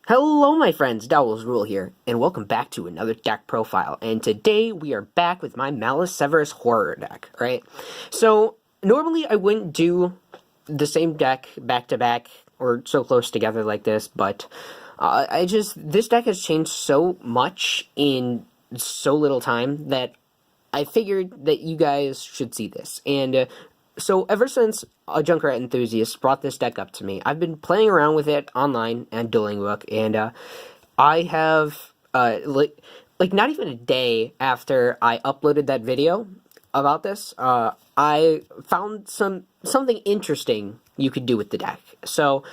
Hello my friends, Dowellzrul here, and welcome back to another deck profile. And today we are back with my Malicevorice horror deck, right? So, normally I wouldn't do the same deck back to back or so close together like this, but this deck has changed so much in so little time that I figured that you guys should see this. And so ever since a Junkrat enthusiast brought this deck up to me, I've been playing around with it online and Dueling Book, and I have like not even a day after I uploaded that video about this, I found something interesting you could do with the deck. So,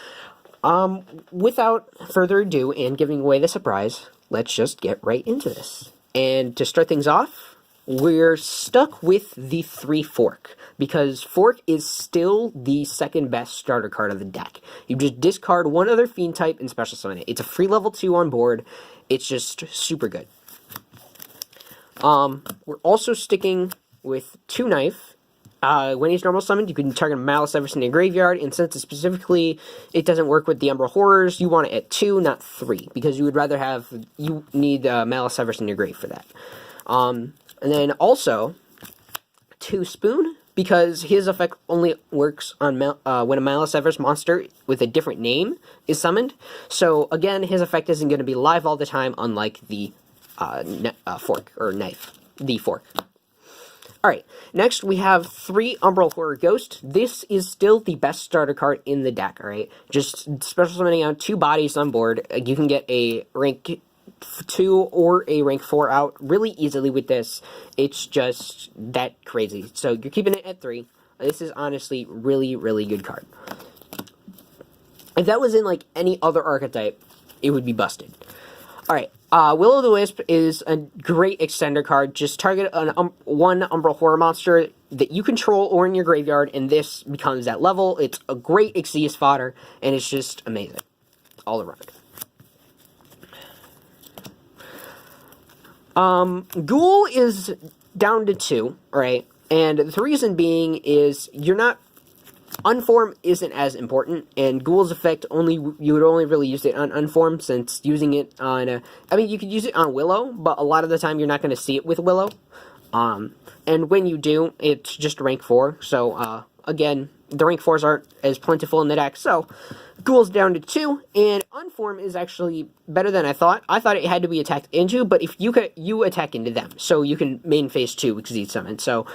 without further ado and giving away the surprise, let's just get right into this. And to start things off, we're stuck with the 3 Fork, because Fork is still the second best starter card of the deck. You just discard one other Fiend type and special summon it. It's a free level 2 on board. It's just super good. We're also sticking with 2 Knife. When he's normal summoned, you can target Malicevorice in your graveyard, and since it doesn't work with the Umbral Horrors, you want it at 2, not 3, because you need Malicevorice in your grave for that. And then also, 2 Spoon, because his effect only works on when a Malicevorice monster with a different name is summoned. So again, his effect isn't going to be live all the time, unlike the Fork, or Knife, the Fork. Alright, next we have 3 Umbral Horror Ghost. This is still the best starter card in the deck, alright? Just special summoning out 2 bodies on board. You can get a rank 2 or a rank 4 out really easily with this. It's just that crazy. So you're keeping it at 3. This is honestly really, really good card. If that was in like any other archetype, it would be busted. Alright, Will-O-the-Wisp is a great extender card. Just target one Umbral Horror monster that you control or in your graveyard, and this becomes that level. It's a great Xyz fodder, and it's just amazing all around. Ghoul is down to 2, right? And the reason being is Unform isn't as important, and Ghoul's effect you would only really use it on Unform, since using it on you could use it on Willow, but a lot of the time you're not going to see it with Willow. And when you do, it's just rank 4, so again, the rank 4s aren't as plentiful in the deck, so Ghoul's down to 2, and Unform is actually better than I thought. I thought it had to be attacked into, but if you attack into them, so you can main phase 2 Xyz summon. So,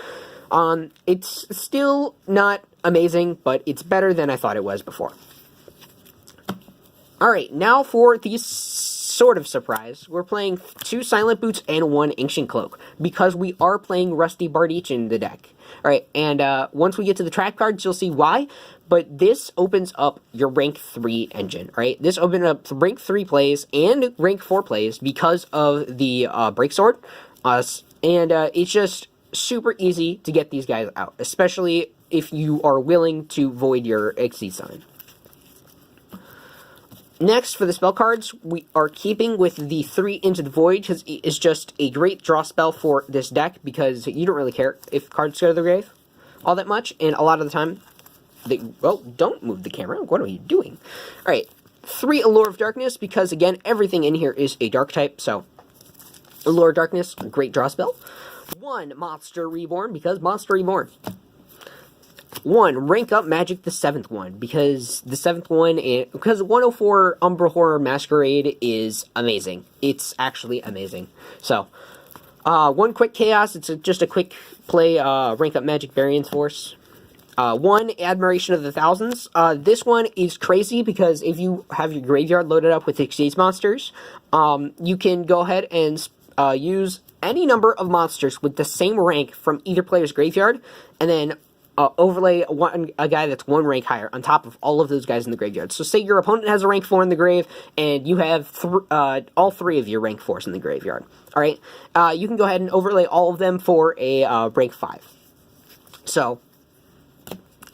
it's still not amazing, but it's better than I thought it was before. Alright, now for the sort of surprise. We're playing 2 Silent Boots and 1 Ancient Cloak, because we are playing Rusty Bardiche in the deck. Alright, and once we get to the trap cards, you'll see why, but this opens up your rank 3 engine, right? This opens up rank 3 plays and rank 4 plays because of the Break Sword, and it's just super easy to get these guys out, especially if you are willing to void your Xyz summon. Next, for the spell cards, we are keeping with the 3 Into the Void, because it is just a great draw spell for this deck, because you don't really care if cards go to the grave all that much, and a lot of the time, don't move the camera, what are you doing? Alright, 3 Allure of Darkness, because again, everything in here is a dark type, so Allure of Darkness, great draw spell. 1 Monster Reborn, because Monster Reborn. 1 Rank Up Magic, the 7th one, because the 7th one, because 104 Umbral Horror Masquerade is amazing. It's actually amazing. So, 1 Quick Chaos, it's just a quick play, Rank Up Magic Variance Force. 1 Admiration of the Thousands. This one is crazy, because if you have your graveyard loaded up with Xyz monsters, you can go ahead and use any number of monsters with the same rank from either player's graveyard, and then overlay a guy that's 1 rank higher on top of all of those guys in the graveyard. So say your opponent has a rank 4 in the grave, and you have all 3 of your rank 4s in the graveyard. Alright, you can go ahead and overlay all of them for a rank 5. So,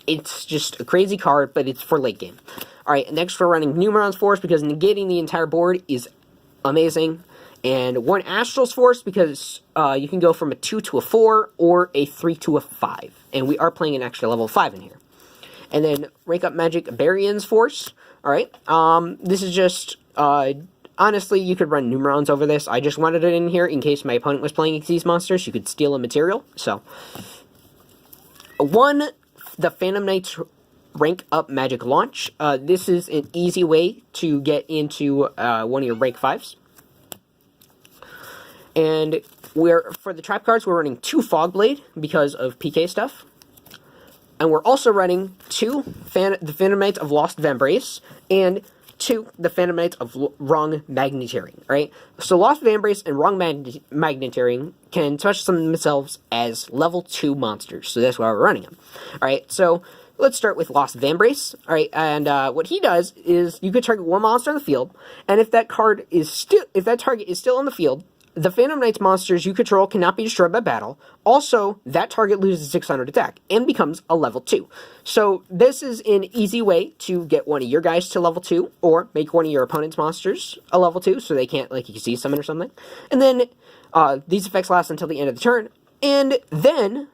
it's just a crazy card, but it's for late game. Alright, next we're running Numeron's Force, because negating the entire board is amazing. And 1 Astral's Force, because you can go from a 2 to a 4, or a 3 to a 5. And we are playing an extra level 5 in here. And then Rank Up Magic Barion's Force. Alright, this is just Honestly, you could run Numerons over this. I just wanted it in here in case my opponent was playing these monsters. You could steal a material. So, 1, the Phantom Knight's rank up magic launch. This is an easy way to get into one of your rank 5s. And for the trap cards, we're running 2 Fog Blade because of PK stuff. And we're also running 2 the Phantom Knights of Lost Vambrace and 2 the Phantom Knights of Wrong Magneteering, right? So Lost Vambrace and Wrong Magneteering can touch some themselves as level 2 monsters. So that's why we're running them. Alright, so let's start with Lost Vambrace. Alright, and what he does is you could target one monster on the field, and if that target is still on the field, the Phantom Knights monsters you control cannot be destroyed by battle. Also, that target loses 600 attack and becomes a level 2. So this is an easy way to get one of your guys to level 2, or make one of your opponent's monsters a level 2, so they can't, like, you can see summon or something. And then, these effects last until the end of the turn, and then,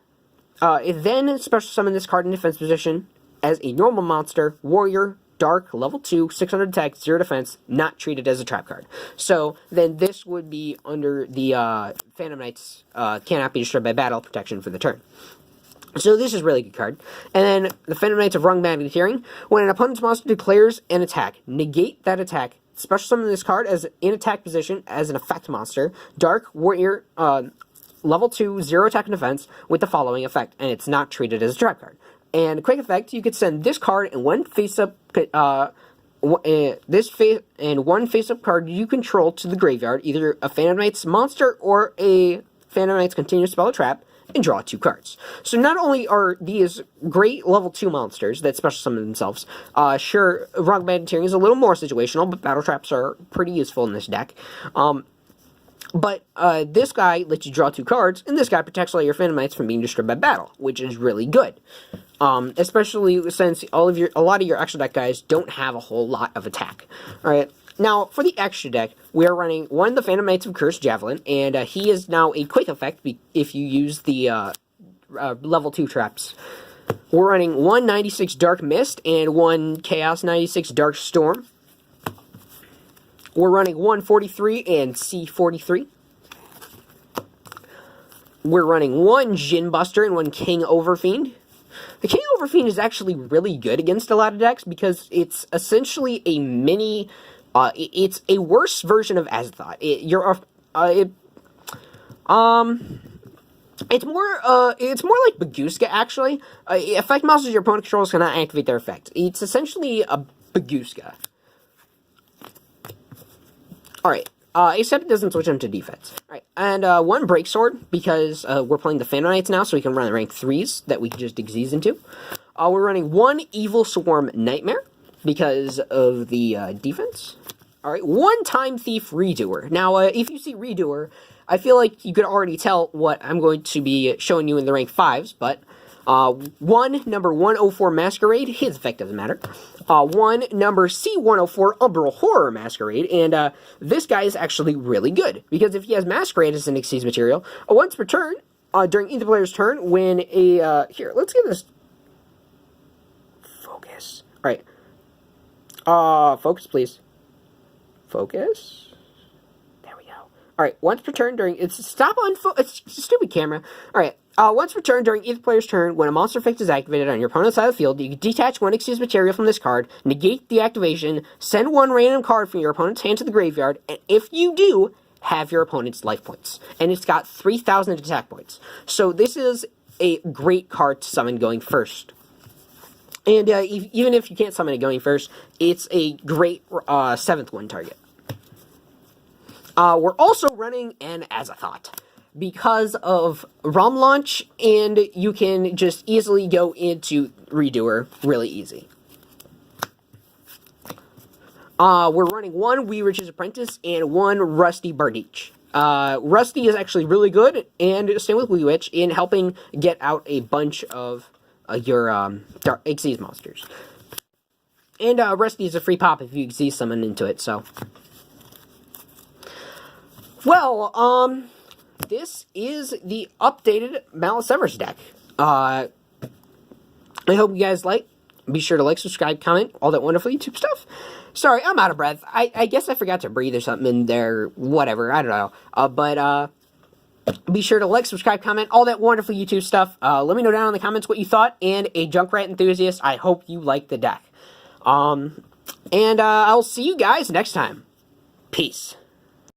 special summon this card in defense position as a normal monster, warrior, dark, level 2, 600 attack, 0 defense, not treated as a trap card. So, then this would be under the Phantom Knights cannot be destroyed by battle protection for the turn. So this is a really good card. And then the Phantom Knights of Wrong Magneteering. When an opponent's monster declares an attack, negate that attack. Special summon this card as in attack position as an effect monster. Dark, warrior, level 2, 0 attack and defense with the following effect. And it's not treated as a trap card. And quick effect, you could send this card and one face-up one face-up card you control to the graveyard, either a Phantom Knights monster or a Phantom Knights continuous spell or trap, and draw 2 cards. So not only are these great level 2 monsters that special summon themselves, sure, Wrong Magneteering is a little more situational, but battle traps are pretty useful in this deck. But this guy lets you draw 2 cards, and this guy protects all your Phantom Knights from being destroyed by battle, which is really good. Especially since a lot of your extra deck guys don't have a whole lot of attack. Alright, now for the extra deck, we are running 1 the Phantom Knights of Cursed Javelin, and he is now a quick effect if you use the level 2 traps. We're running 1 96 Dark Mist and 1 Chaos 96 Dark Storm. We're running 1 43 and C43. We're running 1 Djinn Buster and 1 King Overfiend. The King Overfiend is actually really good against a lot of decks because it's essentially a mini. It's a worse version of Azathoth. It's more like Baguska actually. Effect monsters your opponent controls cannot activate their effect. It's essentially a Baguska. Alright, except it doesn't switch them to defense. Alright, and 1 Break Sword, because we're playing the Phantom Knights now, so we can run the rank 3s that we can just dig Z's into. We're running 1 Evil Swarm Nightmare, because of the defense. Alright, 1 Time Thief Redoer. Now, if you see Redoer, I feel like you could already tell what I'm going to be showing you in the rank 5s, but 1 number 104 Masquerade, his effect doesn't matter. 1 number C104 Umbral Horror Masquerade, and this guy is actually really good, because if he has Masquerade as an Xyz material, once per turn, during either player's turn, when a, here, let's get this, focus, alright, focus please, focus, there we go, alright, once per turn during, it's a stupid camera, alright, once per turn during either player's turn, when a monster effect is activated on your opponent's side of the field, you can detach 1 Xyz material from this card, negate the activation, send 1 random card from your opponent's hand to the graveyard, and if you do, have your opponent's life points. And it's got 3,000 attack points. So this is a great card to summon going first. And even if you can't summon it going first, it's a great 7th one target. We're also running an Azathoth, because of ROM launch, and you can just easily go into Redoer really easy. We're running 1 Wee Rich's Apprentice and 1 Rusty Bardich. Rusty is actually really good, and same with Wee Witch, in helping get out a bunch of your Xyz monsters. And Rusty is a free pop if you Xyz summon into it, so. Well, this is the updated Malicevorice deck. I hope you guys like. Be sure to like, subscribe, comment, all that wonderful YouTube stuff. Sorry, I'm out of breath. I guess I forgot to breathe or something in there. Whatever, I don't know. But be sure to like, subscribe, comment, all that wonderful YouTube stuff. Let me know down in the comments what you thought. And a Junkrat enthusiast, I hope you like the deck. And I'll see you guys next time. Peace.